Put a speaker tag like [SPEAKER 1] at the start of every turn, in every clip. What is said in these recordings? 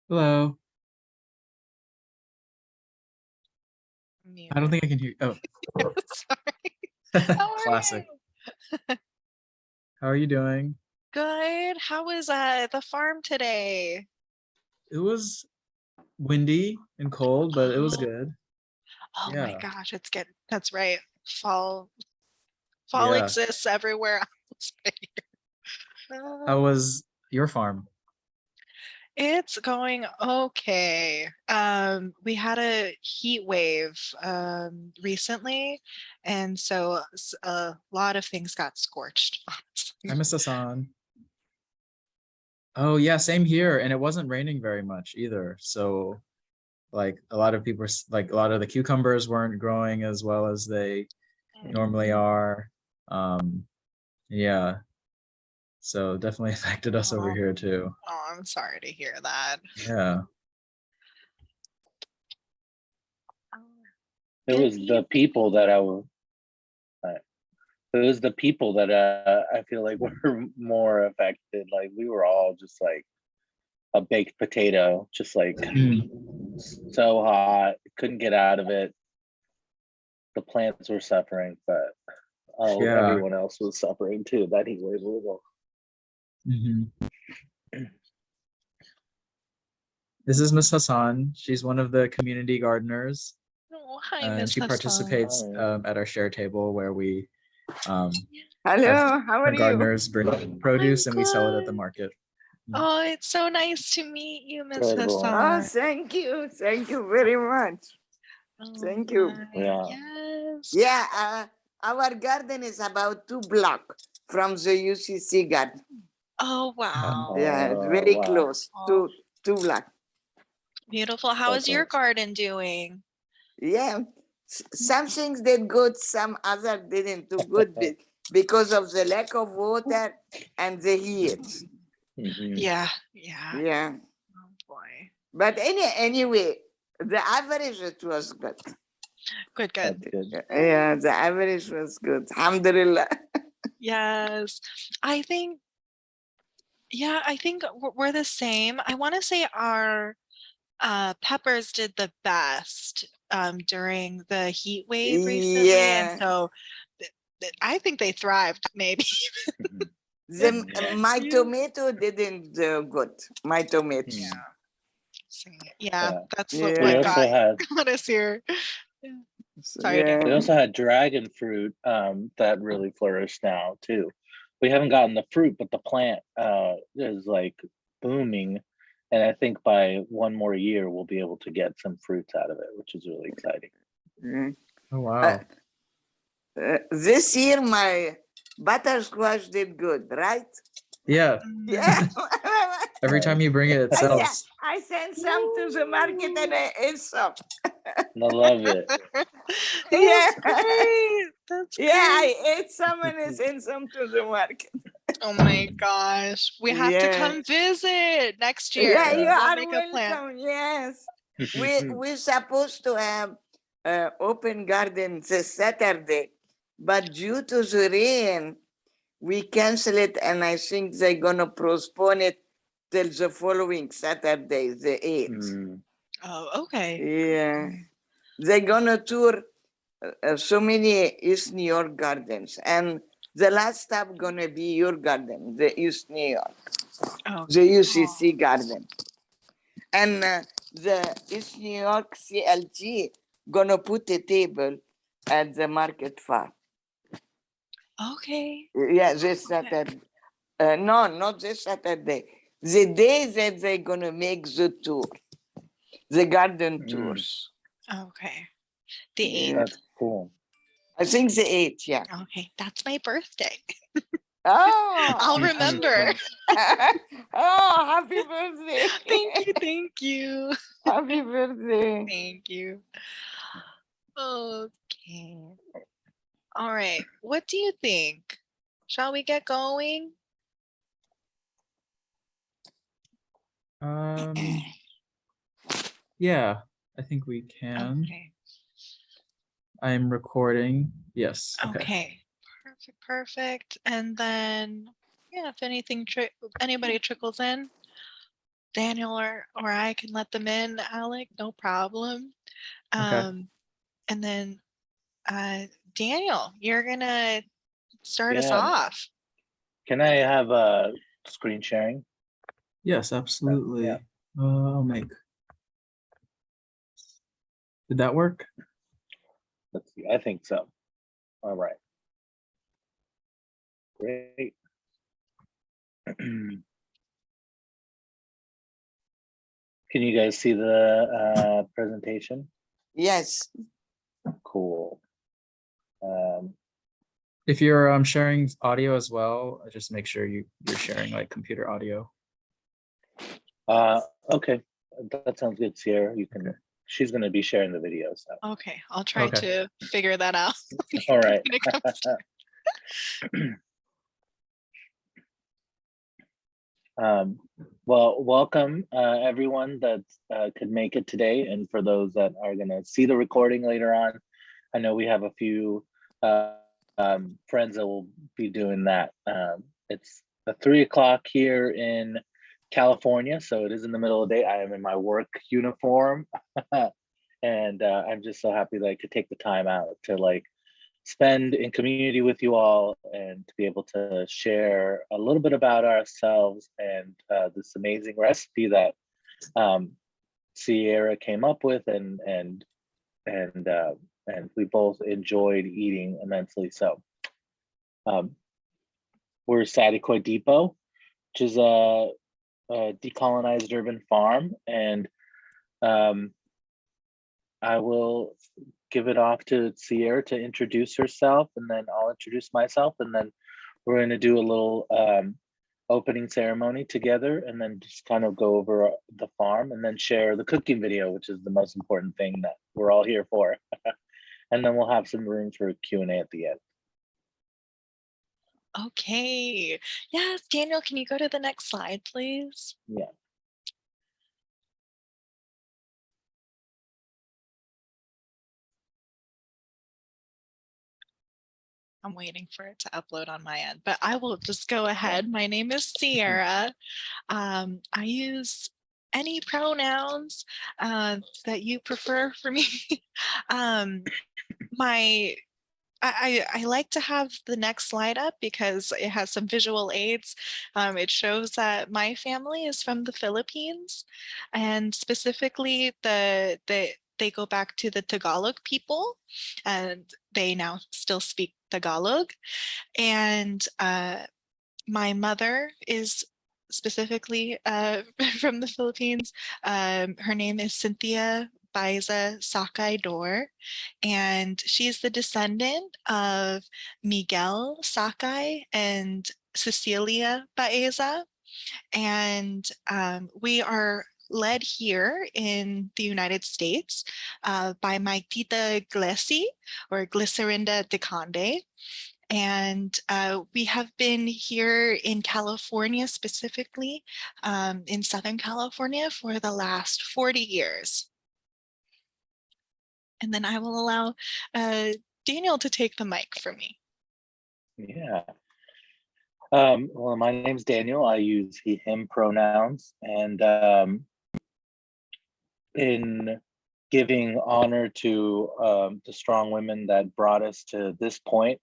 [SPEAKER 1] Hello. I don't
[SPEAKER 2] Muted.
[SPEAKER 1] think I can hear you.
[SPEAKER 2] Sorry.
[SPEAKER 1] Oh,
[SPEAKER 2] How are
[SPEAKER 1] classic.
[SPEAKER 2] you?
[SPEAKER 1] How are you doing?
[SPEAKER 2] Good. How was the farm today?
[SPEAKER 1] It was windy and cold, but it was
[SPEAKER 2] Oh,
[SPEAKER 1] good.
[SPEAKER 2] oh my
[SPEAKER 1] Yeah.
[SPEAKER 2] gosh, it's getting, that's right. Fall
[SPEAKER 1] Yeah.
[SPEAKER 2] exists everywhere else but here.
[SPEAKER 1] How was your farm?
[SPEAKER 2] It's going okay. We had a heat wave recently, and so a lot of things got scorched,
[SPEAKER 1] I
[SPEAKER 2] honestly.
[SPEAKER 1] miss Hassan. Oh, yeah, same here. And it wasn't raining very much either. So, like, a lot of people, like, a lot of the cucumbers weren't growing as well as they normally are. Um, yeah. So, definitely affected us over
[SPEAKER 2] Oh,
[SPEAKER 1] here too.
[SPEAKER 2] oh, I'm sorry to hear that.
[SPEAKER 1] Yeah.
[SPEAKER 3] It
[SPEAKER 2] Good
[SPEAKER 3] was the people that uh, it was the people that I feel like were more affected. Like we were all just like a baked potato, just like
[SPEAKER 1] Mm.
[SPEAKER 3] so hot, couldn't get out of it. The plants were suffering, but
[SPEAKER 1] Yeah.
[SPEAKER 3] everyone else was suffering too. That heat wave was
[SPEAKER 1] Mhm. This is Miss Hassan. She's one of the community gardeners,
[SPEAKER 2] Oh, hi,
[SPEAKER 1] and
[SPEAKER 2] Miss
[SPEAKER 1] she
[SPEAKER 2] Hassan.
[SPEAKER 1] participates at our share table where we um, have
[SPEAKER 4] Hello, how are
[SPEAKER 1] different
[SPEAKER 4] you?
[SPEAKER 1] gardeners bring
[SPEAKER 2] I'm
[SPEAKER 1] produce and we sell it at the
[SPEAKER 2] good.
[SPEAKER 1] market.
[SPEAKER 2] Oh, it's so nice to meet you, Miss
[SPEAKER 3] good.
[SPEAKER 4] Oh,
[SPEAKER 2] Hassan.
[SPEAKER 4] thank you. Thank you very much.
[SPEAKER 2] Oh
[SPEAKER 4] Thank you.
[SPEAKER 2] my,
[SPEAKER 3] Yeah.
[SPEAKER 2] yes.
[SPEAKER 4] Yeah, our garden is about 2 blocks from the UCC garden.
[SPEAKER 2] Oh, wow.
[SPEAKER 4] Yeah, it's very
[SPEAKER 3] Wow.
[SPEAKER 4] close.
[SPEAKER 2] Oh,
[SPEAKER 4] Two blocks.
[SPEAKER 2] beautiful. How is
[SPEAKER 3] That's
[SPEAKER 2] your
[SPEAKER 3] awesome.
[SPEAKER 2] garden doing?
[SPEAKER 4] Yeah, some things did good, some other didn't do good because of the lack of water and the heat.
[SPEAKER 3] Mhm.
[SPEAKER 2] Yeah, yeah.
[SPEAKER 4] Yeah,
[SPEAKER 2] Oh boy.
[SPEAKER 4] but anyway, the average it was good.
[SPEAKER 2] Good,
[SPEAKER 3] That's
[SPEAKER 2] good.
[SPEAKER 3] good.
[SPEAKER 4] Yeah, the average was good. Alhamdulillah.
[SPEAKER 2] Yes. I think, yeah, I think we're the same. I want to say our peppers did the best during the heat wave recently, and
[SPEAKER 4] Yeah.
[SPEAKER 2] so I think they thrived. Maybe.
[SPEAKER 3] Mhm.
[SPEAKER 4] My
[SPEAKER 2] Yeah.
[SPEAKER 4] tomato didn't good. My tomato.
[SPEAKER 3] Mhm.
[SPEAKER 2] Yeah,
[SPEAKER 3] Yeah.
[SPEAKER 2] that's
[SPEAKER 3] We
[SPEAKER 2] what
[SPEAKER 4] Yeah.
[SPEAKER 3] also had
[SPEAKER 2] got us here. Yeah. Sorry,
[SPEAKER 4] Yeah.
[SPEAKER 3] we
[SPEAKER 2] Dan.
[SPEAKER 3] also had dragon fruit that really flourished now too. We haven't gotten the fruit, but the plant is like booming. And I think by one more year we'll be able to get some fruits out of it, which is really exciting.
[SPEAKER 4] Mm.
[SPEAKER 1] Oh, wow.
[SPEAKER 4] This year my buttersquash did good, right?
[SPEAKER 1] Yeah.
[SPEAKER 4] Yeah.
[SPEAKER 1] Every time you bring it, it sells.
[SPEAKER 4] I sent some to the market and I ate some.
[SPEAKER 3] And I love it.
[SPEAKER 4] Yeah.
[SPEAKER 2] That's great. That's
[SPEAKER 4] Yeah,
[SPEAKER 2] great.
[SPEAKER 4] I ate some and I sent some to the market.
[SPEAKER 2] Oh my gosh. We have to
[SPEAKER 4] Yeah.
[SPEAKER 2] come visit next
[SPEAKER 4] Yeah,
[SPEAKER 2] year.
[SPEAKER 4] you
[SPEAKER 3] Yeah.
[SPEAKER 2] We'll
[SPEAKER 4] are
[SPEAKER 2] make a plan.
[SPEAKER 4] welcome. Yes. We're supposed to have open garden this Saturday, but due to the rain, we cancel it, and I think they're gonna postpone it till the following Saturday, the 8th.
[SPEAKER 3] Mm.
[SPEAKER 2] Oh, okay.
[SPEAKER 4] Yeah, they're gonna tour so many East New York gardens, and the last stop gonna be your garden, the East New York,
[SPEAKER 2] Oh,
[SPEAKER 4] the UCC garden. And the East New York CLG gonna put a table at the market farm.
[SPEAKER 2] okay.
[SPEAKER 4] Yeah, this Saturday. No, not this Saturday. The day that they're gonna make the tour, the garden tours.
[SPEAKER 2] Okay. The
[SPEAKER 4] Yeah.
[SPEAKER 2] 8th.
[SPEAKER 3] That's cool.
[SPEAKER 4] I think the 8th, yeah.
[SPEAKER 2] Okay. That's my birthday.
[SPEAKER 4] Oh,
[SPEAKER 2] I'll remember.
[SPEAKER 4] oh, happy birthday.
[SPEAKER 2] Thank you. Thank you.
[SPEAKER 4] Happy birthday.
[SPEAKER 2] Thank you. Okay. All right. What do you think? Shall we get going?
[SPEAKER 1] Yeah, I think we can.
[SPEAKER 2] Okay.
[SPEAKER 1] I'm recording. Yes. Okay.
[SPEAKER 2] Okay. Perfect. Perfect. And then, yeah, if anything, anybody trickles in, Daniel or I can let them in, Alec, no problem.
[SPEAKER 1] Okay.
[SPEAKER 2] And then Daniel, you're gonna start us
[SPEAKER 3] Yeah.
[SPEAKER 2] off.
[SPEAKER 3] Can I have a screen sharing?
[SPEAKER 1] Yes, absolutely.
[SPEAKER 3] Yeah.
[SPEAKER 1] I'll make. Did that work?
[SPEAKER 3] Let's see. I think so. All right. Great. Can you guys see the presentation?
[SPEAKER 4] Yes.
[SPEAKER 3] Cool.
[SPEAKER 1] If you're sharing audio as well, just make sure you're sharing like computer audio.
[SPEAKER 3] Okay, that sounds good, Sierra. You can.
[SPEAKER 1] Okay.
[SPEAKER 3] She's going to be sharing the video. So.
[SPEAKER 2] Okay, I'll try
[SPEAKER 1] Okay.
[SPEAKER 2] to figure that out.
[SPEAKER 3] All right.
[SPEAKER 2] when it comes to-
[SPEAKER 3] Well, welcome everyone that could make it today, and for those that are going to see the recording later on. I know we have a few friends that will be doing that. It's 3 o'clock here in California, so it is in the middle of the day. I am in my work uniform, and I'm just so happy that I could take the time out to like spend in community with you all and to be able to share a little bit about ourselves and this amazing recipe that Sierra came up with and we both enjoyed eating immensely. So we're Saticoy Depot, which is a decolonized urban farm, and I will give it off to Sierra to introduce herself, and then I'll introduce myself, and then we're going to do a little opening ceremony together, and then just kind of go over the farm, and then share the cooking video, which is the most important thing that we're all here for. And then we'll have some room for Q&A at the end.
[SPEAKER 2] Okay. Yes, Daniel, can you go to the next slide, please?
[SPEAKER 3] Yeah.
[SPEAKER 2] I'm waiting for it to upload on my end, but I will just go ahead. My name is Sierra. I use any pronouns that you prefer for me. I like to have the next slide up because it has some visual aids. It shows that my family is from the Philippines, and specifically they go back to the Tagalog people, and they now still speak Tagalog. And my mother is specifically from the Philippines. Her name is Cynthia Baiza Sakay Dor, and she's the descendant of Miguel Sakay and Cecilia Baeza. And we are led here in the United States by my tita Glessy, or Glycerinda de Conde. And we have been here in California, specifically in Southern California, for the last 40 years. And then I will allow Daniel to take the mic for me.
[SPEAKER 3] Yeah. Well, my name's Daniel. I use he, him pronouns, and in giving honor to the strong women that brought us to this point,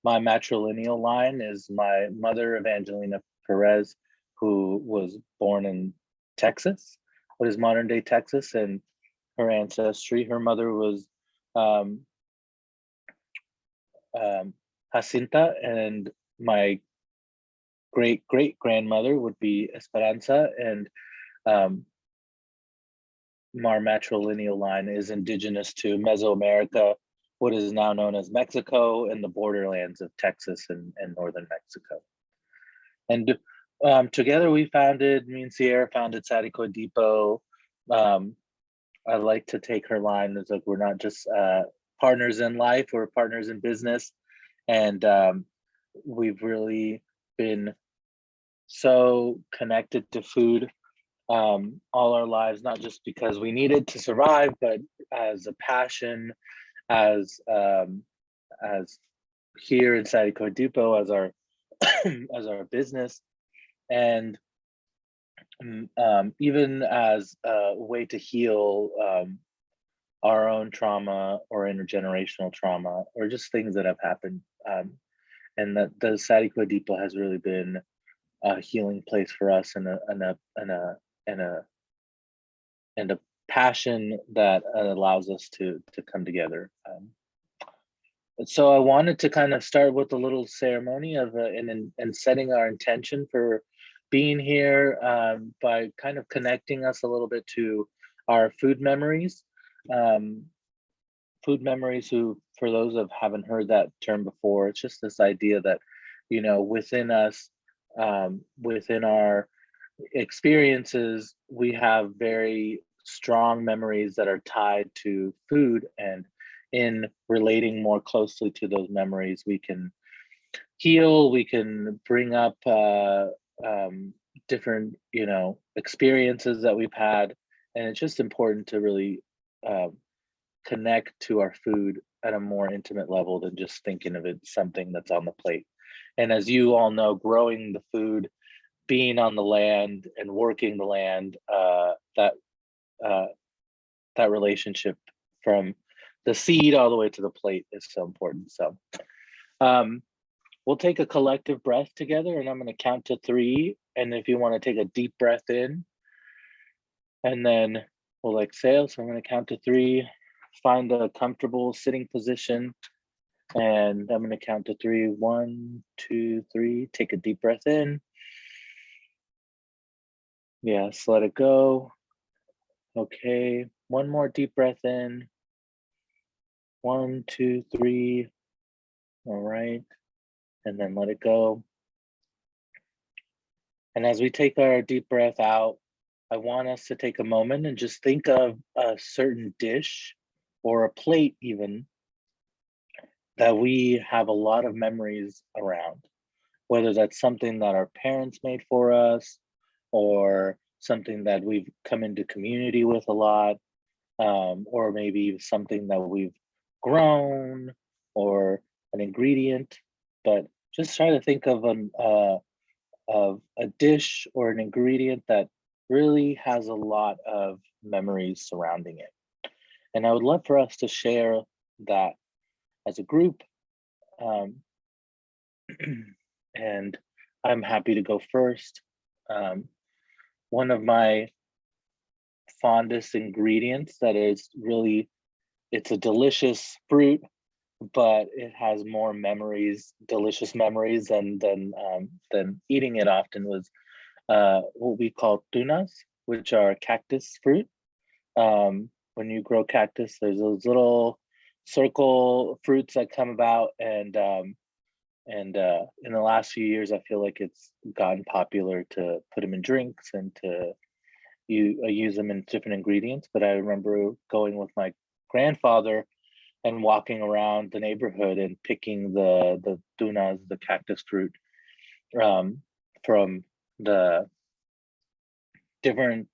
[SPEAKER 3] my matrilineal line is my mother, Evangelina Perez, who was born in Texas, what is modern day Texas, and her ancestry. Her mother was Jacinta, and my great grandmother would be Esperanza, and our matrilineal line is indigenous to Mesoamerica, what is now known as Mexico, and the borderlands of Texas and northern Mexico. And together me and Sierra founded Saticoy Depot. I like to take her line as like, we're not just partners in life, we're partners in business. And we've really been so connected to food all our lives, not just because we need it to survive, but as a passion, as here in Saticoy Depot, as our as our business. And even as a way to heal our own trauma or intergenerational trauma, or just things that have happened. And that the Saticoy Depot has really been a healing place for us, and a passion that allows us to come together. So I wanted to kind of start with a little ceremony of and setting our intention for being here, by kind of connecting us a little bit to our food memories. Food memories, who, for those that haven't heard that term before, it's just this idea that, within us, within our experiences, we have very strong memories that are tied to food, and in relating more closely to those memories, we can heal, we can bring up different, experiences that we've had. And it's just important to really connect to our food at a more intimate level than just thinking of it something that's on the plate. And as you all know, growing the food, being on the land and working the land, that relationship from the seed all the way to the plate is so important. So we'll take a collective breath together, and I'm going to count to 3. And if you want to take a deep breath in, and then we'll exhale. So I'm going to count to 3, find a comfortable sitting position, and I'm going to count to 3. 1, 2, 3. Take a deep breath in. Yes, let it go. Okay, one more deep breath in. 1, 2, 3. All right, and then let it go. And as we take our deep breath out, I want us to take a moment and just think of a certain dish or a plate even that we have a lot of memories around, whether that's something that our parents made for us, or something that we've come into community with a lot, or maybe something that we've grown, or an ingredient. But just try to think of a dish or an ingredient that really has a lot of memories surrounding it. And I would love for us to share that as a group. And I'm happy to go first. One of my fondest ingredients that is really, it's a delicious fruit, but it has more memories, delicious memories, than eating it often, was what we call tunas, which are cactus fruit. When you grow cactus, there's those little circle fruits that come about, and in the last few years, I feel like it's gotten popular to put them in drinks and to use them in different ingredients. But I remember going with my grandfather and walking around the neighborhood and picking the tunas, the cactus fruit, from the different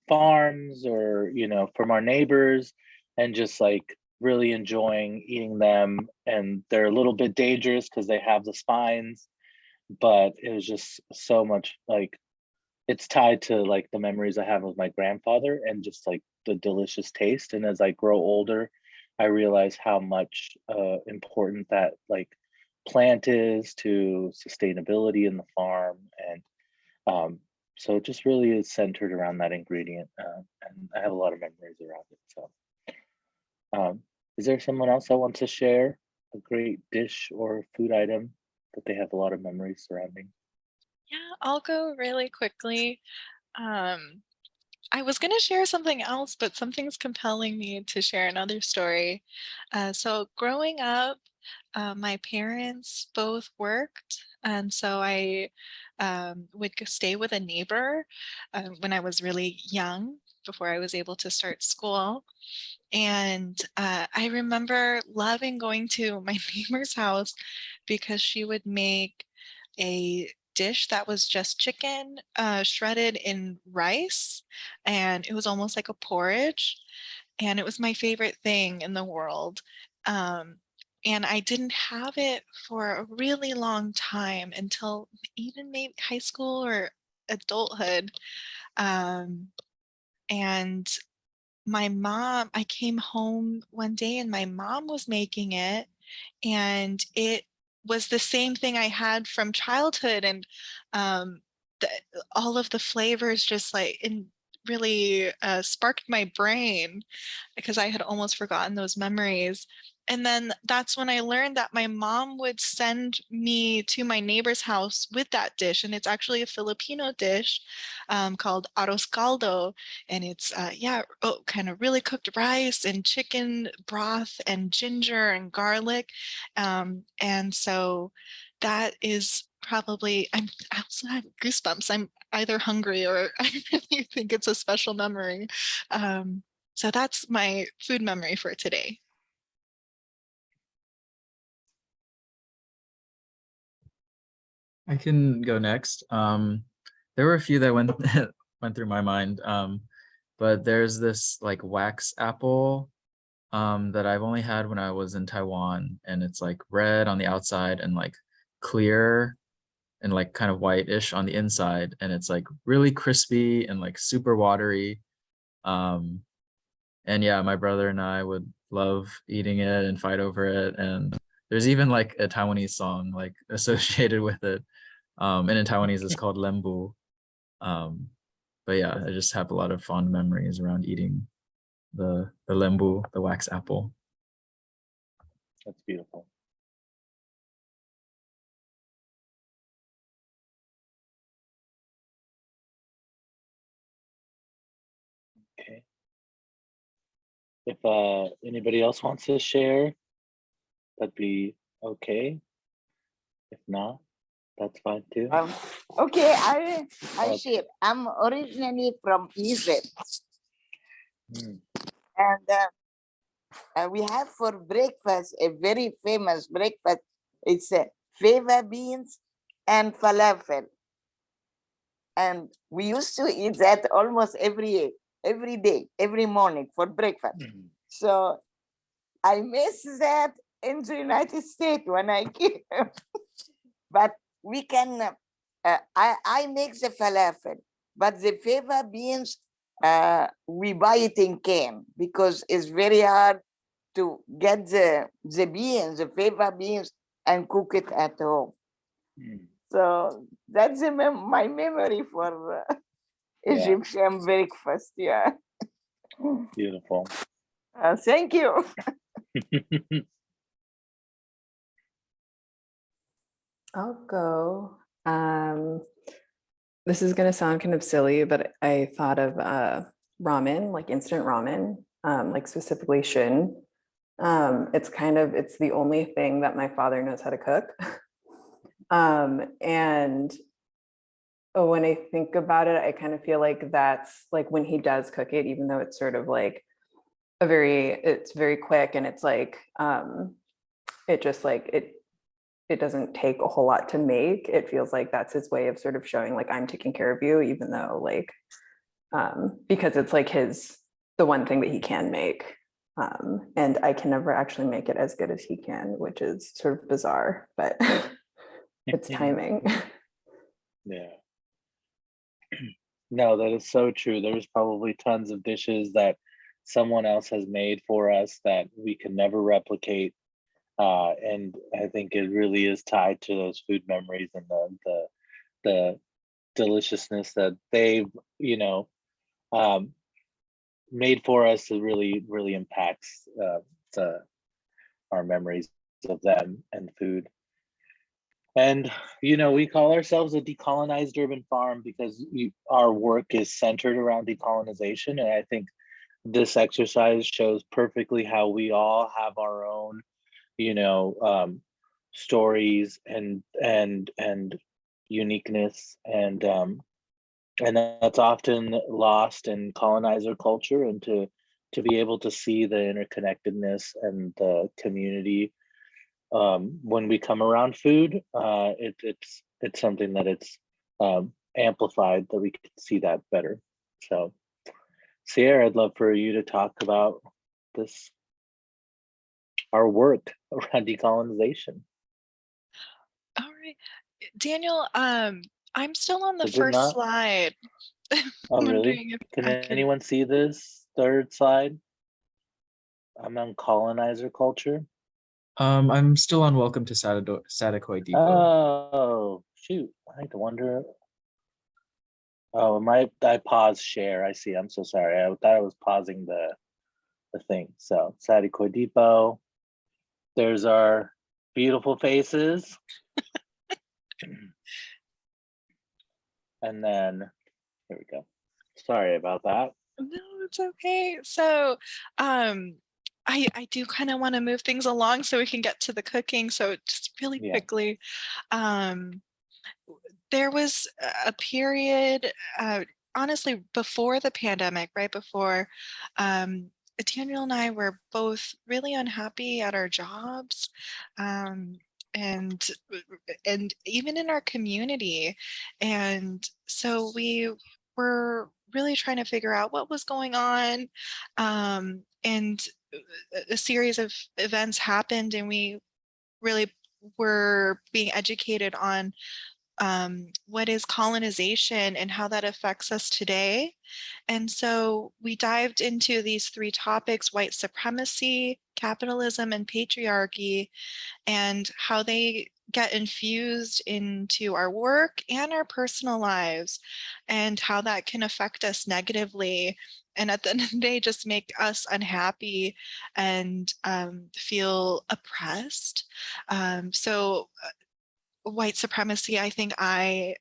[SPEAKER 3] farms, or from our neighbors, and just like really enjoying eating them. And they're a little bit dangerous because they have the spines, but it was just so much, like, it's tied to like the memories I have with my grandfather, and just like the delicious taste. And as I grow older, I realize how much important that like plant is to sustainability in the farm. And so it just really is centered around that ingredient, and I have a lot of memories around it. So is there someone else that wants to share a great dish or food item that they have a lot of memories surrounding?
[SPEAKER 2] Yeah, I'll go really quickly. Um, I was going to share something else, but something's compelling me to share another story. So growing up, my parents both worked, and so I would stay with a neighbor when I was really young, before I was able to start school. And I remember loving going to my neighbor's house because she would make a dish that was just chicken shredded in rice, and it was almost like a porridge, and it was my favorite thing in the world. Um, and I didn't have it for a really long time, until even maybe high school or adulthood. And my mom, I came home one day and my mom was making it, and it was the same thing I had from childhood. And the, all of the flavors just like really sparked my brain, because I had almost forgotten those memories. And then that's when I learned that my mom would send me to my neighbor's house with that dish. And it's actually a Filipino dish called arroz caldo. And it's, kind of really cooked rice and chicken broth and ginger and garlic. And so that is probably, I also have goosebumps. I'm either hungry or I really think it's a special memory. So that's my food memory for today.
[SPEAKER 1] I can go next. There were a few that went went through my mind. But there's this like wax apple that I've only had when I was in Taiwan, and it's like red on the outside and like clear and like kind of whitish on the inside, and it's like really crispy and like super watery. Um, and yeah, my brother and I would love eating it and fight over it. And there's even like a Taiwanese song like associated with it. And in Taiwanese it's called lembu. Um, but yeah, I just have a lot of fond memories around eating the lembu, the wax apple.
[SPEAKER 3] That's beautiful. Okay. If anybody else wants to share, that'd be okay. If not, that's fine too.
[SPEAKER 4] Okay, I
[SPEAKER 3] Okay.
[SPEAKER 4] share. I'm originally from Egypt,
[SPEAKER 3] Mm.
[SPEAKER 4] and we have for breakfast a very famous breakfast. It's fava beans and falafel, and we used to eat that almost every day, every morning for breakfast.
[SPEAKER 3] Mhm.
[SPEAKER 4] So I miss that in the United States when I came. But we can, I make the falafel, but the fava beans, we buy it in can because it's very hard to get the beans, the fava beans, and cook it at home.
[SPEAKER 3] Mm.
[SPEAKER 4] So that's my memory for
[SPEAKER 3] Yeah.
[SPEAKER 4] Egyptian breakfast. Yeah.
[SPEAKER 3] Beautiful.
[SPEAKER 4] Thank you.
[SPEAKER 5] I'll go. This is going to sound kind of silly, but I thought of ramen, like instant ramen, like specifically shin. It's the only thing that my father knows how to cook. And when I think about it, I kind of feel like that's like when he does cook it, even though it's sort of like it's very quick, and it's like, it just like, it doesn't take a whole lot to make. It feels like that's his way of sort of showing like, I'm taking care of you, even though like, because it's like the one thing that he can make. And I can never actually make it as good as he can, which is sort of bizarre, but it's timing.
[SPEAKER 3] Yeah. No, that is so true. There's probably tons of dishes that someone else has made for us that we can never replicate. And I think it really is tied to those food memories and the deliciousness that they've, made for us. It really impacts our memories of them and food. And we call ourselves a decolonized urban farm because our work is centered around decolonization. And I think this exercise shows perfectly how we all have our own, stories and uniqueness, and that's often lost in colonizer culture. And to be able to see the interconnectedness and the community when we come around food, it's something that it's amplified, that we can see that better. So Sierra, I'd love for you to talk about our work around decolonization.
[SPEAKER 2] All right, Daniel, I'm still on the
[SPEAKER 3] Is it
[SPEAKER 2] first
[SPEAKER 3] not?
[SPEAKER 2] slide.
[SPEAKER 3] Oh, really?
[SPEAKER 2] Wondering if
[SPEAKER 3] Can
[SPEAKER 2] I could.
[SPEAKER 3] anyone see this third slide? I'm on colonizer culture.
[SPEAKER 1] I'm still on welcome to Saticoy Depot.
[SPEAKER 3] Oh, shoot. I wonder. Oh, I paused share. I see. I'm so sorry. I thought I was pausing the thing. So Saticoy Depot. There's our beautiful faces. And then here we go. Sorry about that.
[SPEAKER 2] No, it's okay. So, I do kind of want to move things along so we can get to the cooking. So just really
[SPEAKER 3] Yeah.
[SPEAKER 2] quickly, there was a period, honestly, before the pandemic, right before, Daniel and I were both really unhappy at our jobs, and even in our community, and so we were really trying to figure out what was going on, and a series of events happened, and we really were being educated on what is colonization and how that affects us today. And so we dived into these three topics: white supremacy, capitalism, and patriarchy, and how they get infused into our work and our personal lives, and how that can affect us negatively. And at the end of the day, just make us unhappy and feel oppressed. So white supremacy, I think I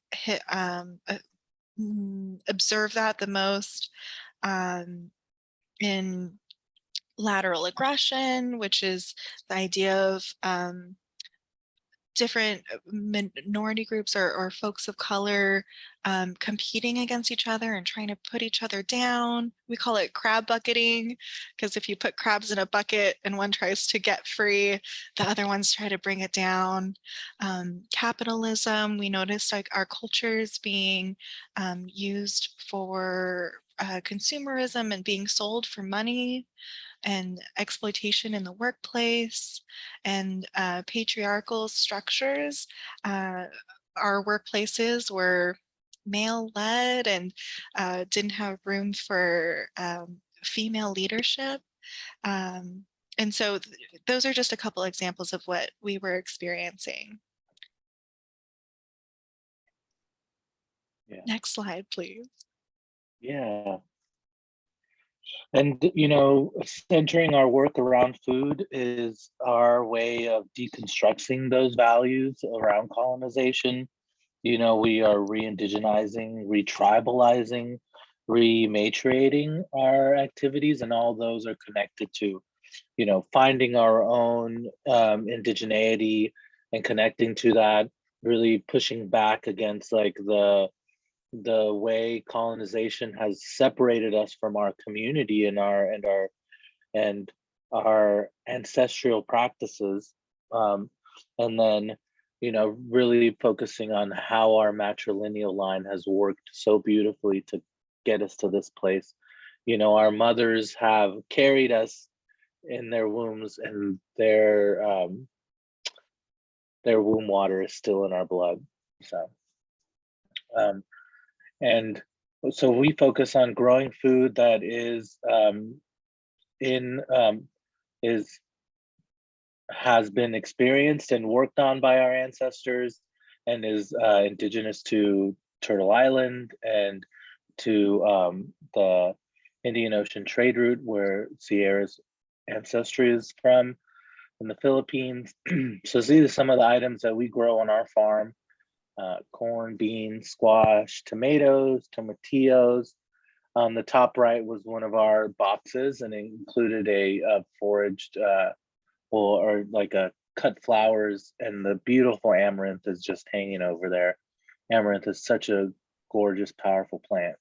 [SPEAKER 2] observe that the most in lateral aggression, which is the idea of different minority groups or folks of color competing against each other and trying to put each other down. We call it crab bucketing, because if you put crabs in a bucket and one tries to get free, the other ones try to bring it down. Capitalism, we noticed like our cultures being used for consumerism and being sold for money, and exploitation in the workplace, and patriarchal structures. Our workplaces were male-led and didn't have room for female leadership. And so those are just a couple examples of what we were experiencing.
[SPEAKER 3] Yeah.
[SPEAKER 2] Next slide, please.
[SPEAKER 3] Yeah. And, centering our work around food is our way of deconstructing those values around colonization. We are re-indigenizing, re-tribalizing, rematriating our activities, and all those are connected to, finding our own indigeneity and connecting to that, really pushing back against like the way colonization has separated us from our community and our ancestral practices, and then really focusing on how our matrilineal line has worked so beautifully to get us to this place. Our mothers have carried us in their wombs, and their womb water is still in our blood. So and so we focus on growing food that is has been experienced and worked on by our ancestors, and is indigenous to Turtle Island and to the Indian Ocean trade route where Sierra's ancestry is from, in the Philippines. So these are some of the items that we grow on our farm: corn, beans, squash, tomatoes, tomatillos. On the top right was one of our boxes, and it included a foraged or like a cut flowers, and the beautiful amaranth is just hanging over there. Amaranth is such a gorgeous, powerful plant.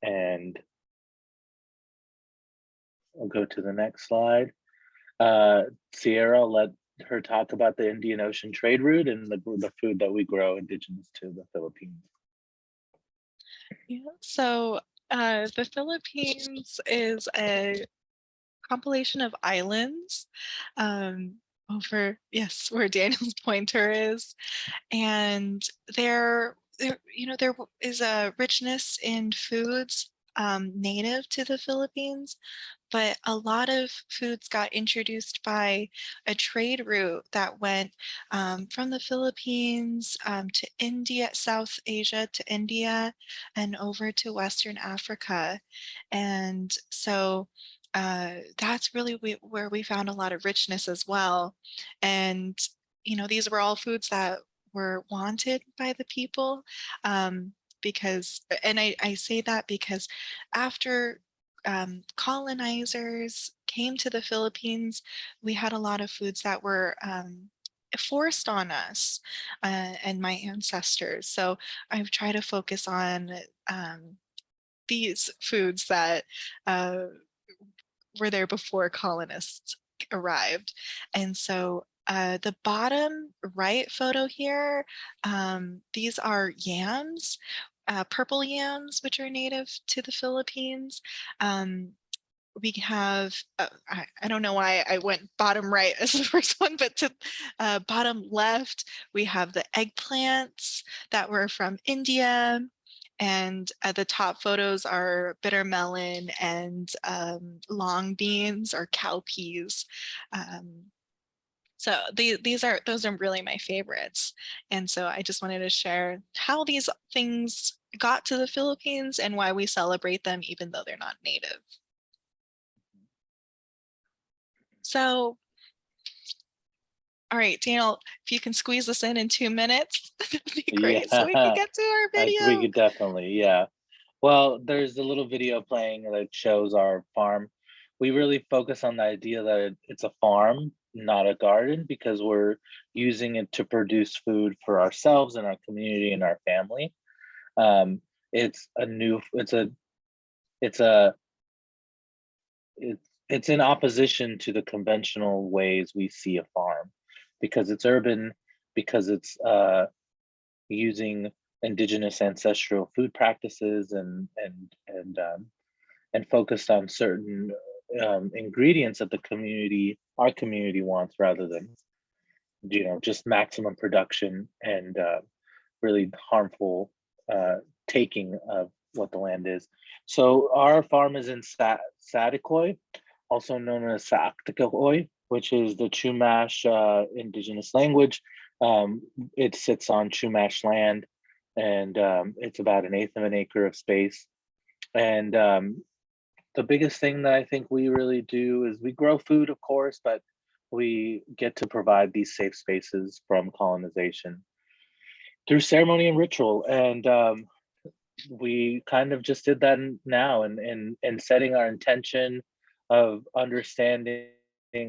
[SPEAKER 3] And I'll go to the next slide. Sierra, let her talk about the Indian Ocean trade route and the food that we grow indigenous to the Philippines.
[SPEAKER 2] Yeah, so the Philippines is a compilation of islands over, yes, where Daniel's pointer is. And they're there is a richness in foods native to the Philippines, but a lot of foods got introduced by a trade route that went from the Philippines to India, South Asia to India, and over to Western Africa. And so that's really where we found a lot of richness as well. And, these were all foods that were wanted by the people. Because, and I say that because after colonizers came to the Philippines, we had a lot of foods that were forced on us and my ancestors. So I've tried to focus on these foods that were there before colonists arrived. And so the bottom right photo here, these are yams, purple yams, which are native to the Philippines. We have, I don't know why I went bottom right as the first one, but to bottom left, we have the eggplants that were from India. And the top photos are bitter melon and long beans or cowpeas. So those are really my favorites. And so I just wanted to share how these things got to the Philippines and why we celebrate them even though they're not native. So, all right, Daniel, if you can squeeze this in 2 minutes, that'd be great. So we can get to our video.
[SPEAKER 3] We could definitely, yeah. Well, there's a little video playing that shows our farm. We really focus on the idea that it's a farm, not a garden, because we're using it to produce food for ourselves and our community and our family. It's in opposition to the conventional ways we see a farm, because it's urban, because it's using indigenous ancestral food practices and focused on certain ingredients that our community wants, rather than just maximum production and really harmful taking of what the land is. So our farm is in Saticoy, also known as Saticoy, which is the Chumash indigenous language. It sits on Chumash land, and it's about 1/8 of an acre of space. And the biggest thing that I think we really do is we grow food, of course, but we get to provide these safe spaces from colonization through ceremony and ritual. And we kind of just did that now, and setting our intention of understanding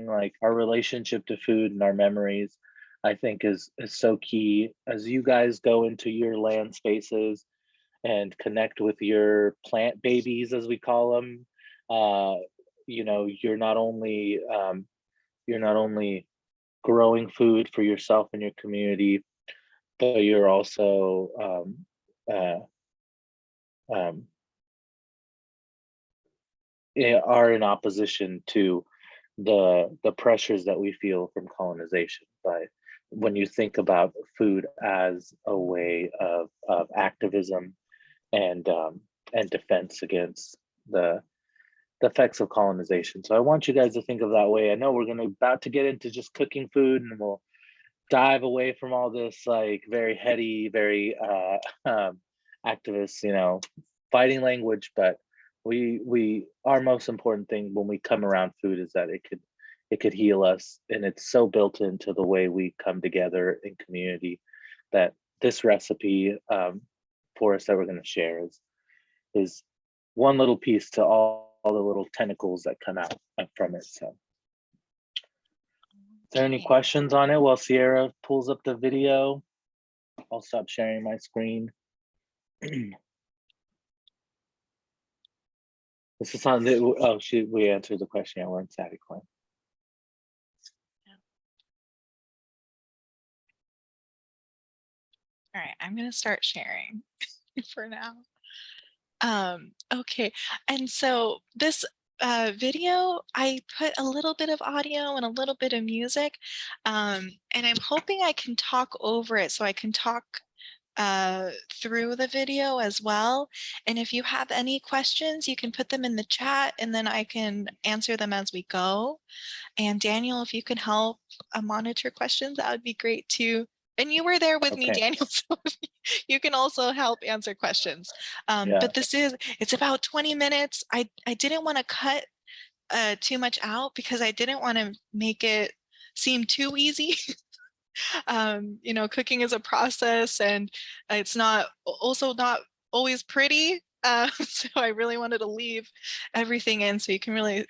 [SPEAKER 3] like our relationship to food and our memories, I think is so key. As you guys go into your land spaces and connect with your plant babies, as we call them, you're not only growing food for yourself and your community, but you're also are in opposition to the pressures that we feel from colonization. But when you think about food as a way of activism and defense against the effects of colonization. So I want you guys to think of that way. I know we're about to get into just cooking food, and we'll dive away from all this like very heady, very activist, fighting language. But our most important thing when we come around food is that it could heal us, and it's so built into the way we come together in community that this recipe for us that we're going to share is one little piece to all the little tentacles that come out from it. So is there any questions on it while Sierra pulls up the video? I'll stop sharing my screen. This is on the, we answered the question. Yeah, we're in Saticoy.
[SPEAKER 2] All right, I'm going to start sharing for now. Okay, and so this video, I put a little bit of audio and a little bit of music, and I'm hoping I can talk over it, so I can talk through the video as well. And if you have any questions, you can put them in the chat and then I can answer them as we go. And Daniel, if you can help monitor questions, that would be great too. And you were there with me,
[SPEAKER 3] Okay.
[SPEAKER 2] Daniel, so you can also help answer questions.
[SPEAKER 3] Yeah.
[SPEAKER 2] But it's about 20 minutes. I didn't want to cut too much out because I didn't want to make it seem too easy. You know, cooking is a process and it's also not always pretty. So I really wanted to leave everything in so you can really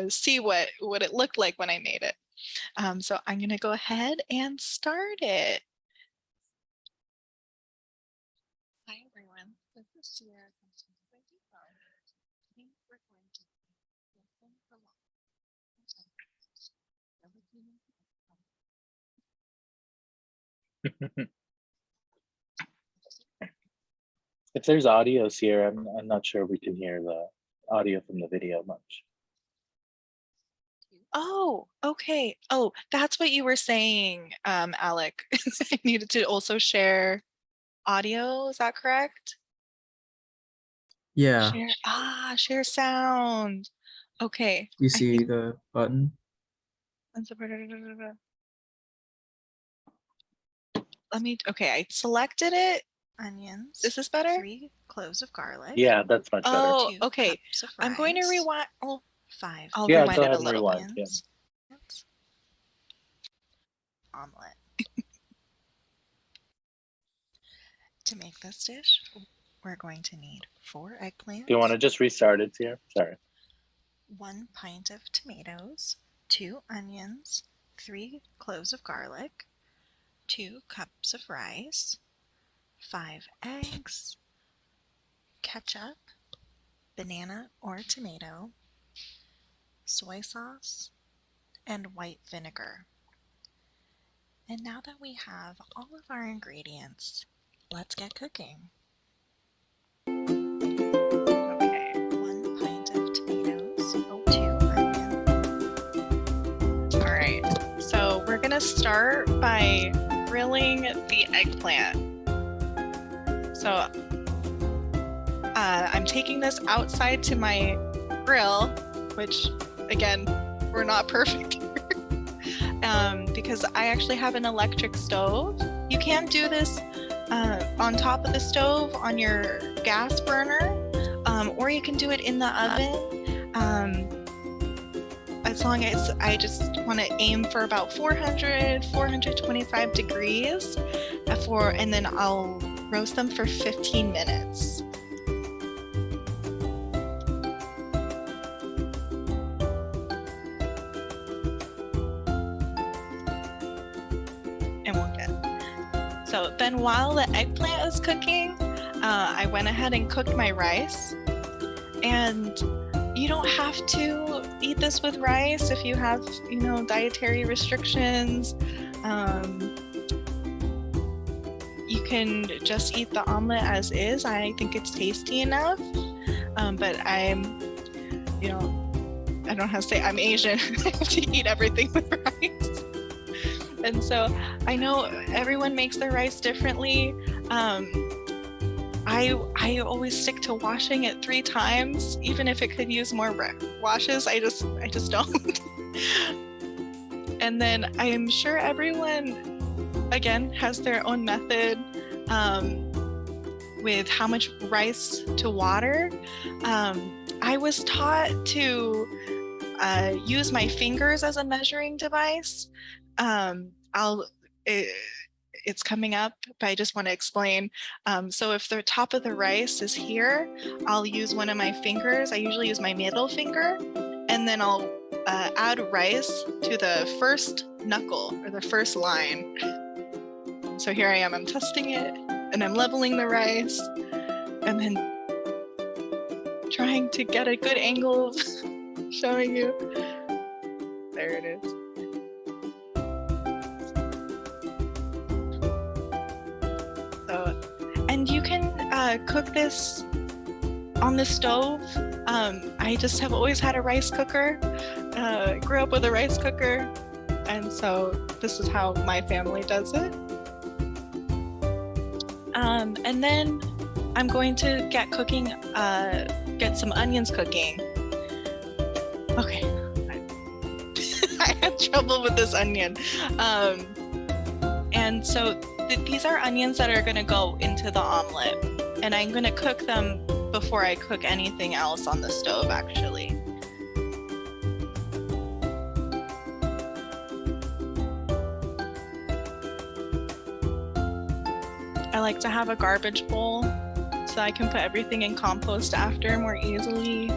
[SPEAKER 2] see what it looked like when I made it. So I'm going to go ahead and start it. Hi, everyone. This is Sierra. We're going to
[SPEAKER 3] If there's audio here, I'm not sure we can hear the audio from the video much.
[SPEAKER 2] Oh, okay. Oh, that's what you were saying, Alec. I needed to also share audio. Is that correct?
[SPEAKER 1] Yeah,
[SPEAKER 2] Share sound. Okay.
[SPEAKER 1] you
[SPEAKER 2] I
[SPEAKER 1] see
[SPEAKER 2] think-
[SPEAKER 1] the button?
[SPEAKER 2] Okay, I selected it.
[SPEAKER 6] Onions.
[SPEAKER 2] Is this better?
[SPEAKER 6] 3 cloves of garlic.
[SPEAKER 3] Yeah, that's much better.
[SPEAKER 2] Oh,
[SPEAKER 6] 2
[SPEAKER 2] okay.
[SPEAKER 6] cups of
[SPEAKER 2] I'm going to
[SPEAKER 6] rice,
[SPEAKER 2] rewind. Oh,
[SPEAKER 6] 5
[SPEAKER 2] I'll
[SPEAKER 3] Yeah,
[SPEAKER 2] rewind
[SPEAKER 3] go
[SPEAKER 2] it a
[SPEAKER 3] ahead and
[SPEAKER 2] little.
[SPEAKER 3] rewind. Yeah.
[SPEAKER 6] onions. Omelet. To make this dish, we're going to need 4 eggplants.
[SPEAKER 3] Do you want to just restart it here? Sorry.
[SPEAKER 6] 1 pint of tomatoes, 2 onions, 3 cloves of garlic, 2 cups of rice, 5 eggs, ketchup, banana or tomato, soy sauce, and white vinegar. And now that we have all of our ingredients, let's get cooking.
[SPEAKER 2] Okay.
[SPEAKER 6] 1 pint of tomatoes, 2 onions.
[SPEAKER 2] All right. So we're going to start by grilling the eggplant. So I'm taking this outside to my grill, which again, we're not perfect here. Because I actually have an electric stove. You can do this on top of the stove on your gas burner, or you can do it in the oven. As long as I just want to aim for about 425 degrees and then I'll roast them for 15 minutes. And we'll get. So then while the eggplant is cooking, I went ahead and cooked my rice. And you don't have to eat this with rice if you have, dietary restrictions. You can just eat the omelet as is. I think it's tasty enough. But I don't know how to say I'm Asian. I have to eat everything with rice. And so I know everyone makes their rice differently. I always stick to washing it 3 times, even if it could use more washes. I just don't. And then I'm sure everyone, again, has their own method with how much rice to water. I was taught to use my fingers as a measuring device. It's coming up, but I just want to explain. So if the top of the rice is here, I'll use one of my fingers. I usually use my middle finger, and then I'll add rice to the first knuckle or the first line. So here I am, I'm testing it, and I'm leveling the rice, and then trying to get a good angle of showing you. There it is. And you can cook this on the stove. I just have always had a rice cooker, grew up with a rice cooker, and so this is how my family does it. And then I'm going to get some onions cooking. Okay. I had trouble with this onion. And so these are onions that are gonna go into the omelet, and I'm gonna cook them before I cook anything else on the stove, actually. I like to have a garbage bowl so I can put everything in compost after more easily.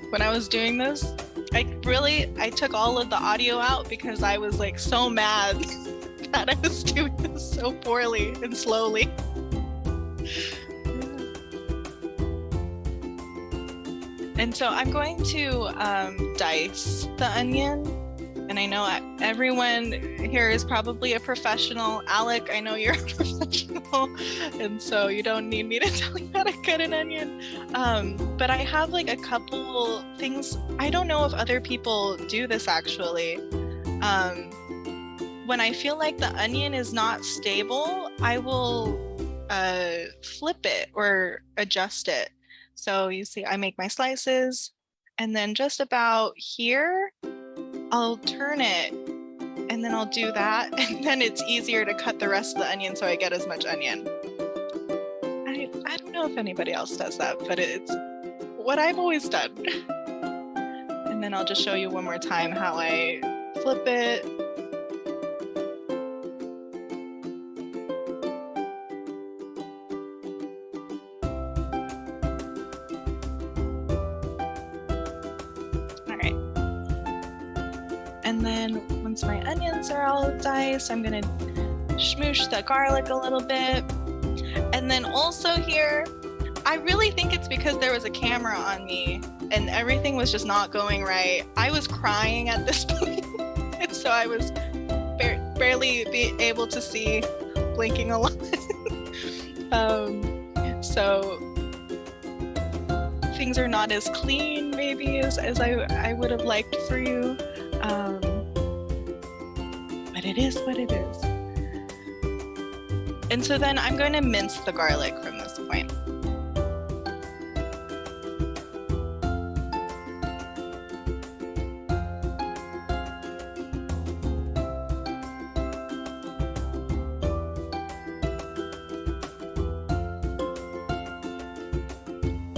[SPEAKER 2] When I was doing this, I took all of the audio out because I was like so mad that I was doing this so poorly and slowly. And so I'm going to dice the onion. And I know everyone here is probably a professional. Alec, I know you're a professional. And so you don't need me to tell you how to cut an onion. But I have like a couple things. I don't know if other people do this actually. When I feel like the onion is not stable, I will flip it or adjust it. So you see, I make my slices, and then just about here, I'll turn it, and then I'll do that, and then it's easier to cut the rest of the onion so I get as much onion. I don't know if anybody else does that, but it's what I've always done. And then I'll just show you one more time how I flip it. And then once my onions are all diced, I'm gonna smoosh the garlic a little bit. And then also here, I really think it's because there was a camera on me and everything was just not going right. I was crying at this point. And so I was barely able to see, blinking a lot. So things are not as clean maybe as I would have liked for you. But it is what it is. And so then I'm going to mince the garlic from this point.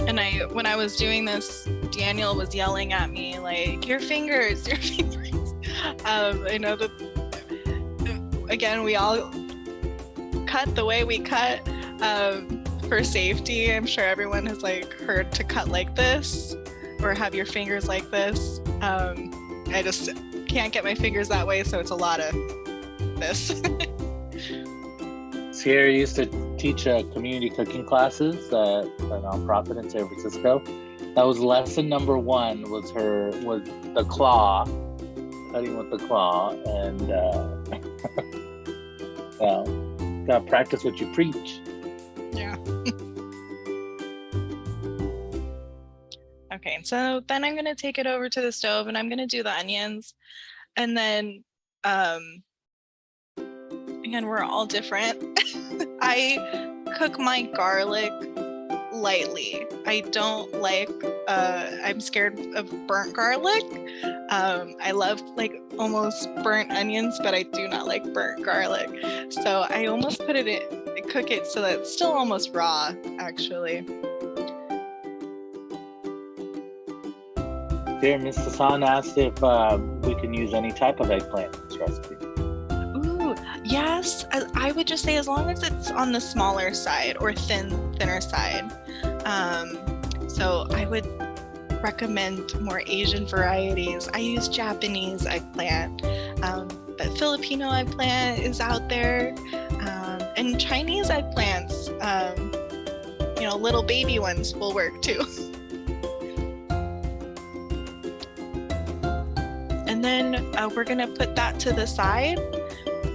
[SPEAKER 2] And when I was doing this, Daniel was yelling at me like, your fingers, your fingers. I know that, again, we all cut the way we cut for safety. I'm sure everyone has like heard to cut like this or have your fingers like this. I just can't get my fingers that way, so it's a lot of this.
[SPEAKER 3] Sierra used to teach community cooking classes at a nonprofit in San Francisco. That was lesson number one, was the claw, cutting with the claw, and well, gotta practice what you preach.
[SPEAKER 2] Yeah. Okay, so then I'm gonna take it over to the stove and I'm gonna do the onions, and then again, we're all different. I cook my garlic lightly. I don't like, I'm scared of burnt garlic. I love like almost burnt onions, but I do not like burnt garlic. So I almost put it in, cook it so that it's still almost raw, actually.
[SPEAKER 3] Dear Ms. Hassan asked if we can use any type of eggplant in this recipe.
[SPEAKER 2] Ooh, yes. I would just say as long as it's on the smaller side or thinner side. So I would recommend more Asian varieties. I use Japanese eggplant, but Filipino eggplant is out there, and Chinese eggplants, little baby ones will work too. And then we're gonna put that to the side,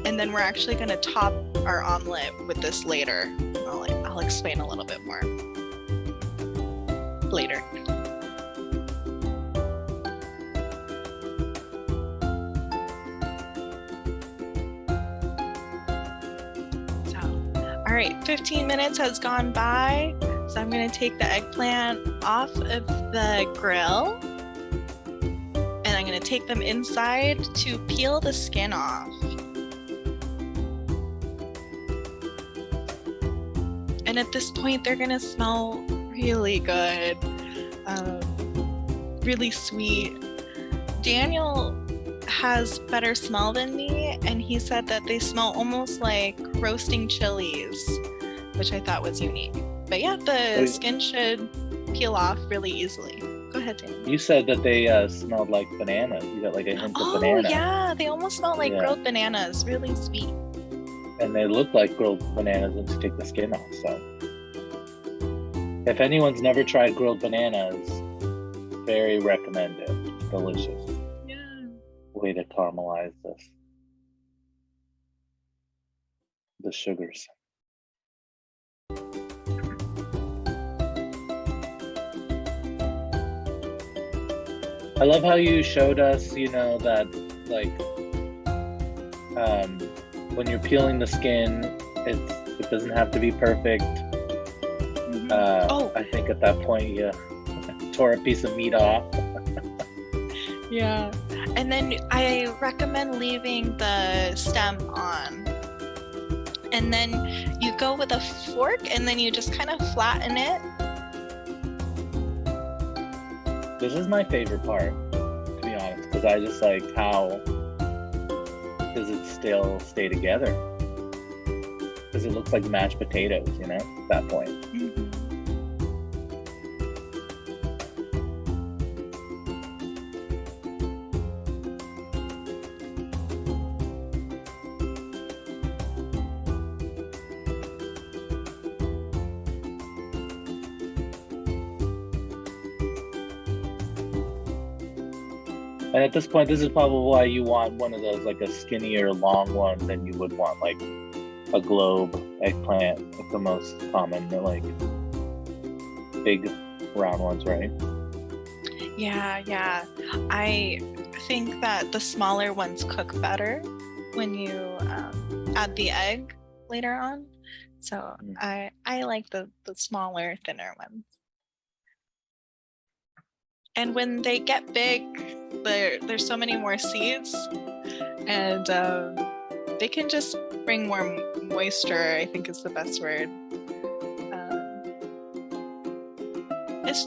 [SPEAKER 2] and then we're actually gonna top our omelet with this later. I'll explain a little bit more. later. So, all right, 15 minutes has gone by. So I'm gonna take the eggplant off of the grill and I'm gonna take them inside to peel the skin off. And at this point, they're gonna smell really good, really sweet. Daniel has better smell than me, and he said that they smell almost like roasting chilies, which I thought was unique. But yeah, the skin should peel off really easily. Go ahead, Daniel.
[SPEAKER 3] You said that they smelled like bananas. You got like a hint of banana.
[SPEAKER 2] Oh yeah, they almost smell like grilled bananas, really sweet.
[SPEAKER 3] And they look like grilled bananas once you take the skin off. So, if anyone's never tried grilled bananas, very recommended. Delicious.
[SPEAKER 2] Yeah.
[SPEAKER 3] Way to caramelize the sugars. I love how you showed us, you know, that like when you're peeling the skin, it doesn't have to be perfect. I think at that point you tore a piece of meat off.
[SPEAKER 2] Yeah. And then I recommend leaving the stem on. And then you go with a fork and then you just kind of flatten it.
[SPEAKER 3] This is my favorite part, to be honest, because I just like how does it still stay together? Because it looks like mashed potatoes, you know, at that point.
[SPEAKER 2] Mm-hmm.
[SPEAKER 3] And at this point, this is probably why you want one of those, like a skinnier, long one than you would want like a globe eggplant, like the most common, like big round ones, right?
[SPEAKER 2] Yeah. I think that the smaller ones cook better when you add the egg later on. So I like the smaller, thinner ones. And when they get big, there's so many more seeds, and they can just bring more moisture, I think is the best word.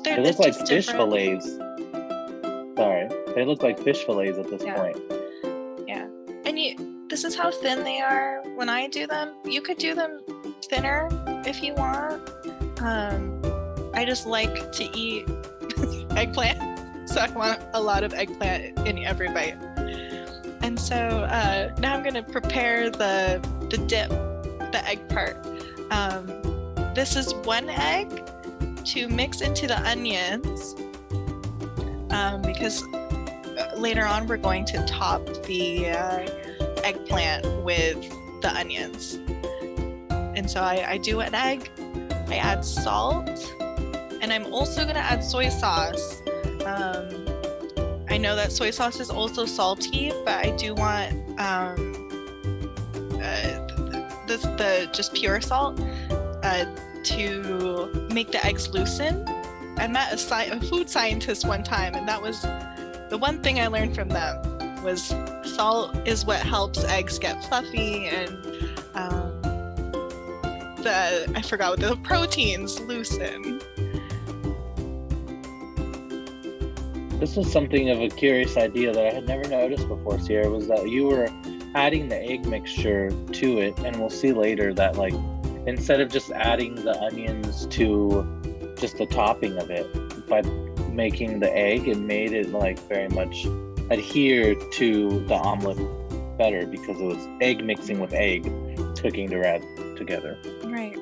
[SPEAKER 3] They look like fish fillets. Sorry, they look like fish fillets at this point.
[SPEAKER 2] Yeah, and this is how thin they are when I do them. You could do them thinner if you want. I just like to eat eggplant, so I want a lot of eggplant in every bite. And so now I'm going to prepare the dip, the egg part. This is 1 egg to mix into the onions, because later on we're going to top the eggplant with the onions. And so I do an egg, I add salt, and I'm also going to add soy sauce. I know that soy sauce is also salty, but I do want the just pure salt to make the eggs loosen. I met a food scientist one time, and that was the one thing I learned from them, was salt is what helps eggs get fluffy, and I forgot what the proteins loosen.
[SPEAKER 3] This was something of a curious idea that I had never noticed before, Sierra, was that you were adding the egg mixture to it, and we'll see later that like instead of just adding the onions to just the topping of it, by making the egg, it made it like very much adhere to the omelet better, because it was egg mixing with egg cooking together.
[SPEAKER 2] Right.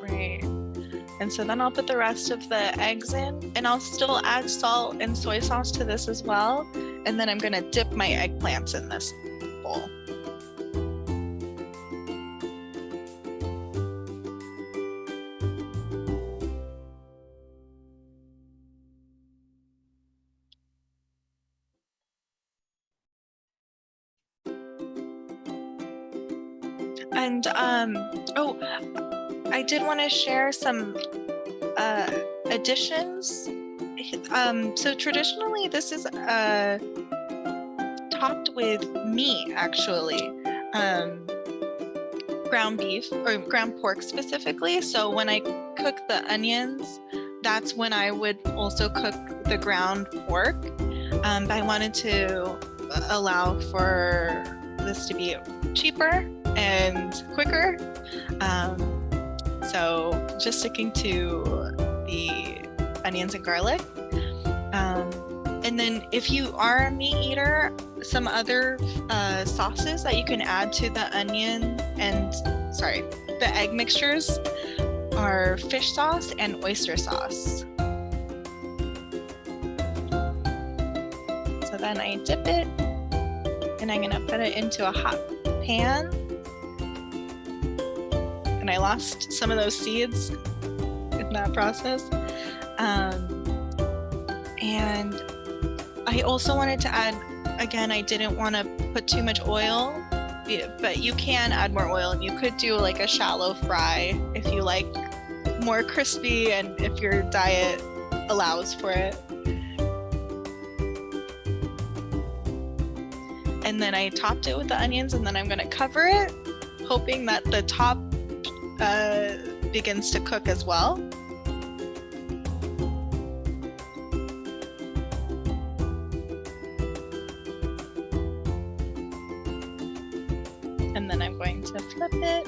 [SPEAKER 2] And so then I'll put the rest of the eggs in, and I'll still add salt and soy sauce to this as well. And then I'm going to dip my eggplants in this bowl. And oh, I did want to share some additions. So traditionally, this is topped with meat, actually. Ground beef or ground pork specifically. So when I cook the onions, that's when I would also cook the ground pork. But I wanted to allow for this to be cheaper and quicker. So just sticking to the onions and garlic. And then if you are a meat eater, some other sauces that you can add to the onion and, the egg mixtures are fish sauce and oyster sauce. So then I dip it and I'm gonna put it into a hot pan. And I lost some of those seeds in that process. And I also wanted to add, again, I didn't want to put too much oil, but you can add more oil. You could do like a shallow fry if you like more crispy and if your diet allows for it. And then I topped it with the onions, and then I'm going to cover it, hoping that the top begins to cook as well. And then I'm going to flip it.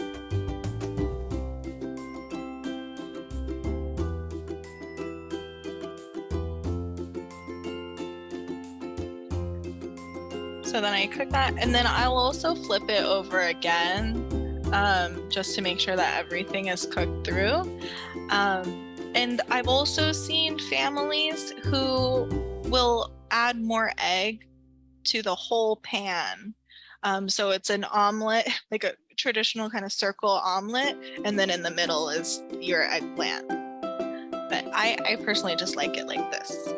[SPEAKER 2] So then I cook that, and then I'll also flip it over again, just to make sure that everything is cooked through. And I've also seen families who will add more egg to the whole pan. So it's an omelet, like a traditional kind of circle omelet, and then in the middle is your eggplant. But I personally just like it like this.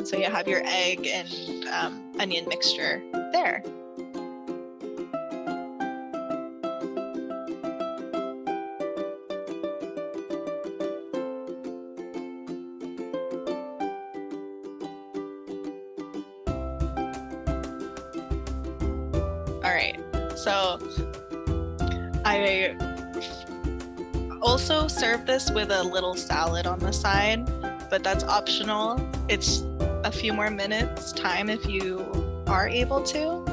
[SPEAKER 2] So you have your egg and onion mixture there. All right, so I also serve this with a little salad on the side, but that's optional. It's a few more minutes time if you are able to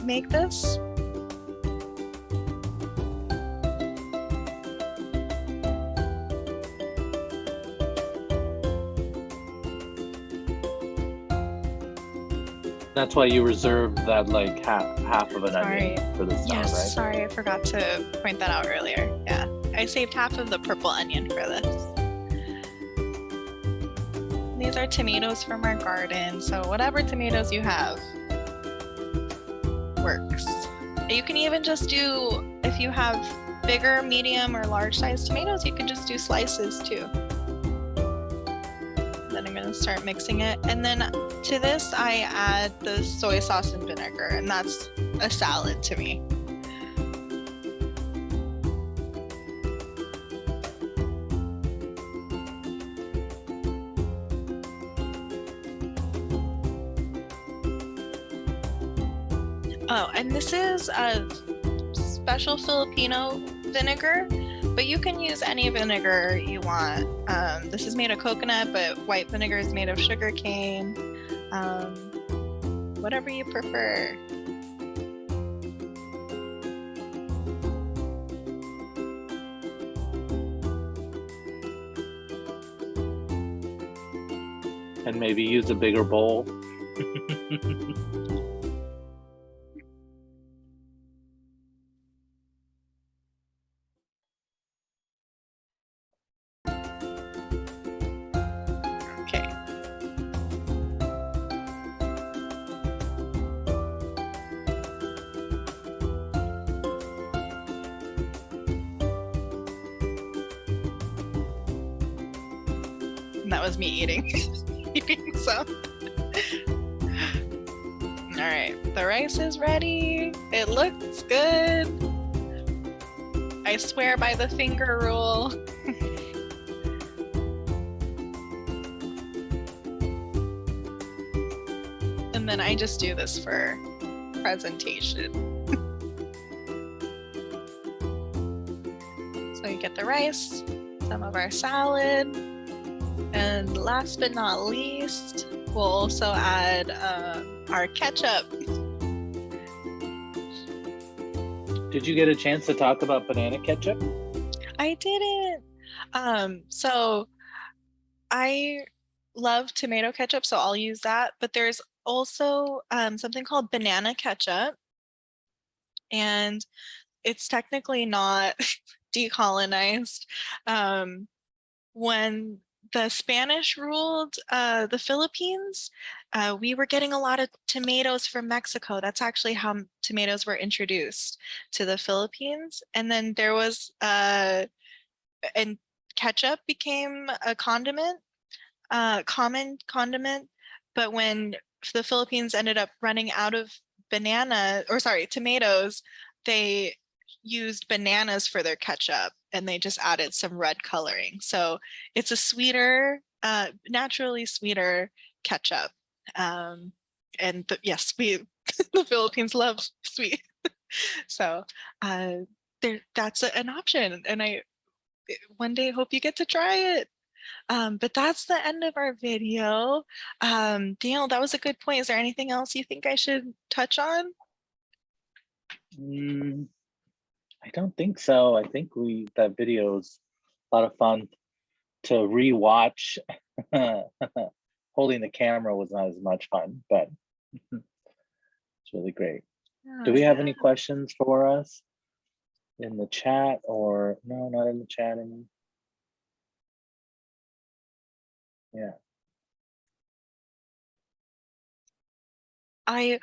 [SPEAKER 2] make this.
[SPEAKER 3] That's why you reserved that like half of an onion for the salad,
[SPEAKER 2] Yes,
[SPEAKER 3] right?
[SPEAKER 2] sorry, I forgot to point that out earlier. Yeah, I saved half of the purple onion for this. These are tomatoes from our garden, so whatever tomatoes you have works. You can even just do, if you have bigger, medium, or large size tomatoes, you can just do slices too. Then I'm gonna start mixing it. And then to this, I add the soy sauce and vinegar, and that's a salad to me. Oh, and this is a special Filipino vinegar, but you can use any vinegar you want. This is made of coconut, but white vinegar is made of sugar cane. Whatever you prefer.
[SPEAKER 3] And maybe use a bigger bowl.
[SPEAKER 2] Okay. And that was me eating some. All right, the rice is ready. It looks good. I swear by the finger rule. And then I just do this for presentation. So you get the rice, some of our salad, and last but not least, we'll also add our ketchup.
[SPEAKER 3] Did you get a chance to talk about banana ketchup?
[SPEAKER 2] I didn't. So I love tomato ketchup, so I'll use that. But there's also something called banana ketchup, and it's technically not decolonized. When the Spanish ruled the Philippines, we were getting a lot of tomatoes from Mexico. That's actually how tomatoes were introduced to the Philippines. And then there was, and ketchup became a condiment, common condiment. But when the Philippines ended up running out of tomatoes, they used bananas for their ketchup, and they just added some red coloring. So it's a sweeter, naturally sweeter ketchup. And yes, the Philippines love sweet. So that's an option. And I one day hope you get to try it. But that's the end of our video. Daniel, that was a good point. Is there anything else you think I should touch on?
[SPEAKER 3] I don't think so. I think that video is a lot of fun to rewatch. Holding the camera was not as much fun, but it's really great. Do we have any questions for us in the chat, or no, not in the chat anymore? Yeah.
[SPEAKER 2] I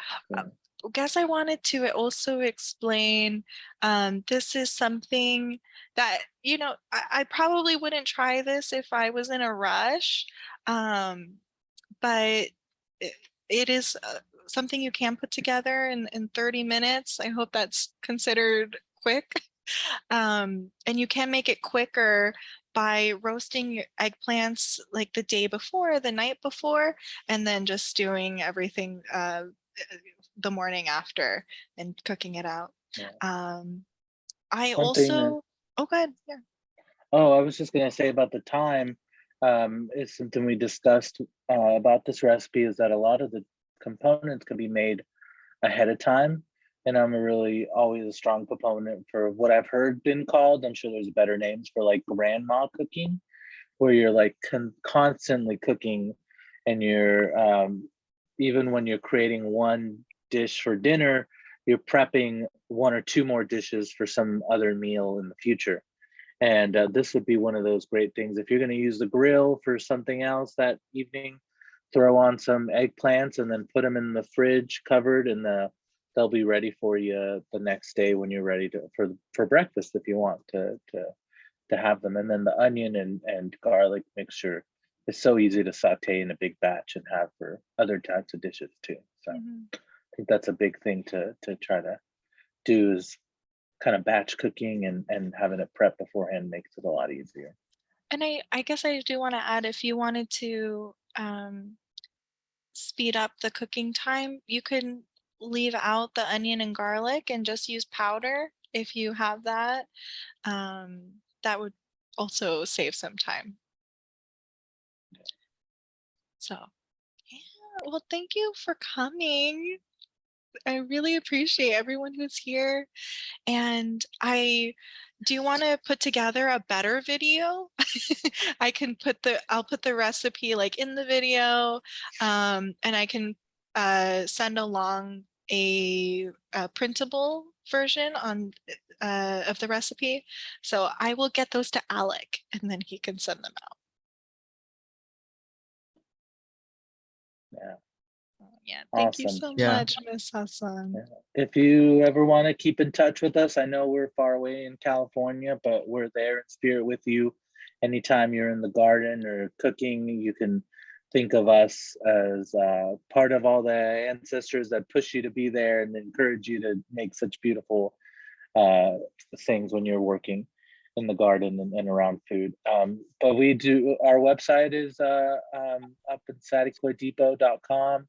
[SPEAKER 2] guess I wanted to also explain, this is something that, you know, I probably wouldn't try this if I was in a rush, but it is something you can put together in 30 minutes. I hope that's considered quick. And you can make it quicker by roasting your eggplants like the day before, the night before, and then just stewing everything the morning after and cooking it out.
[SPEAKER 3] Yeah.
[SPEAKER 2] I
[SPEAKER 3] One thing that-
[SPEAKER 2] also, oh, go ahead. Yeah.
[SPEAKER 3] Oh, I was just going to say about the time, is something we discussed about this recipe, is that a lot of the components can be made ahead of time. And I'm always a strong proponent for what I've heard been called, I'm sure there's better names for, like grandma cooking, where you're like constantly cooking, and you're, even when you're creating one dish for dinner, you're prepping one or two more dishes for some other meal in the future. And this would be one of those great things. If you're going to use the grill for something else that evening, throw on some eggplants and then put them in the fridge covered, and they'll be ready for you the next day when you're ready for breakfast, if you want to have them. And then the onion and garlic mixture is so easy to saute in a big batch and have for other types of dishes too. So I think that's a big thing to try to do, is kind of batch cooking, and having it prep beforehand makes it a lot easier.
[SPEAKER 2] And I guess I do want to add, if you wanted to speed up the cooking time, you can leave out the onion and garlic and just use powder if you have that. That would also save some time. So yeah, well, thank you for coming. I really appreciate everyone who's here. And I do want to put together a better video. I'll put the recipe like in the video, and I can send along a printable version on of the recipe. So I will get those to Alec, and then he can send them out.
[SPEAKER 3] Yeah.
[SPEAKER 2] Yeah, thank you
[SPEAKER 3] Awesome.
[SPEAKER 2] so
[SPEAKER 1] Yeah.
[SPEAKER 2] much, Miss Hassan.
[SPEAKER 3] If you ever want to keep in touch with us, I know we're far away in California, but we're there in spirit with you. Anytime you're in the garden or cooking, you can think of us as part of all the ancestors that push you to be there and encourage you to make such beautiful things when you're working in the garden and around food. But we do, our website is up at saticoydepot.com.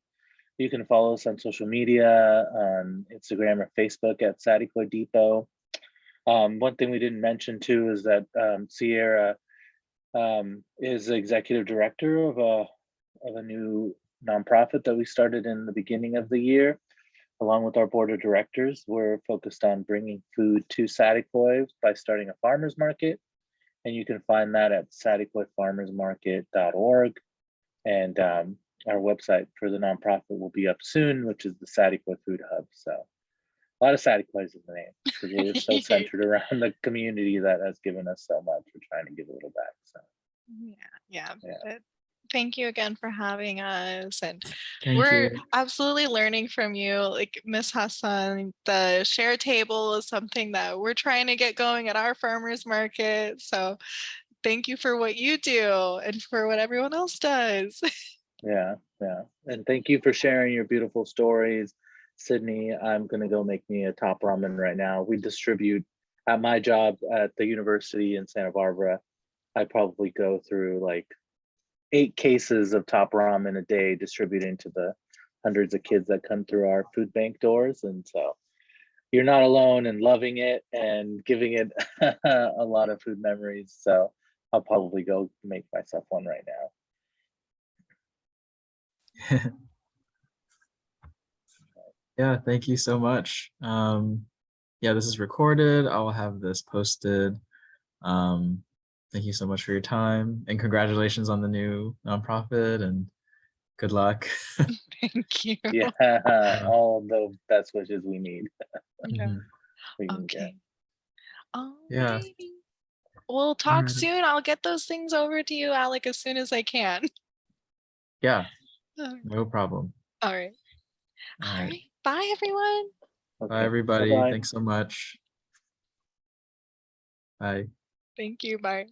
[SPEAKER 3] You can follow us on social media, on Instagram or Facebook at Saticoy Depot. One thing we didn't mention too is that Sierra is the executive director of a new nonprofit that we started in the beginning of the year. Along with our board of directors, we're focused on bringing food to Saticoy by starting a farmers market. And you can find that at saticoyfarmersmarket.org. And our website for the nonprofit will be up soon, which is the Saticoy Food Hub. So a lot of Saticoys in the name, because we're so centered around the community that has given us so much. We're trying to give a little back. So
[SPEAKER 2] Yeah. But thank you again for having us. And
[SPEAKER 1] Thank
[SPEAKER 2] we're
[SPEAKER 1] you.
[SPEAKER 2] absolutely learning from you. Like Miss Hassan, the share table is something that we're trying to get going at our farmers market. So thank you for what you do and for what everyone else does.
[SPEAKER 3] yeah. And thank you for sharing your beautiful stories. Sydney, I'm gonna go make me a top ramen right now. We distribute at my job at the university in Santa Barbara. I probably go through like 8 cases of top ramen a day, distributing to the hundreds of kids that come through our food bank doors. And so you're not alone in loving it and giving it a lot of food memories. So I'll probably go make myself one right now.
[SPEAKER 1] Yeah, thank you so much. Yeah, this is recorded. I will have this posted. Thank you so much for your time, and congratulations on the new nonprofit, and good luck.
[SPEAKER 2] Thank you.
[SPEAKER 3] Yeah, all the best wishes we need.
[SPEAKER 2] Yeah.
[SPEAKER 1] Mhm.
[SPEAKER 3] We can
[SPEAKER 2] Okay.
[SPEAKER 1] Yeah.
[SPEAKER 2] Alrighty. We'll talk
[SPEAKER 1] Alrighty.
[SPEAKER 2] soon. I'll get those things over to you, Alec, as soon as I can.
[SPEAKER 1] Yeah,
[SPEAKER 2] All
[SPEAKER 1] no problem.
[SPEAKER 2] right.
[SPEAKER 1] All
[SPEAKER 2] All
[SPEAKER 1] right.
[SPEAKER 2] right. Bye, everyone.
[SPEAKER 1] Bye,
[SPEAKER 3] Okay.
[SPEAKER 1] everybody.
[SPEAKER 3] Bye-bye.
[SPEAKER 1] Thanks so much. Bye.
[SPEAKER 2] Thank you. Bye.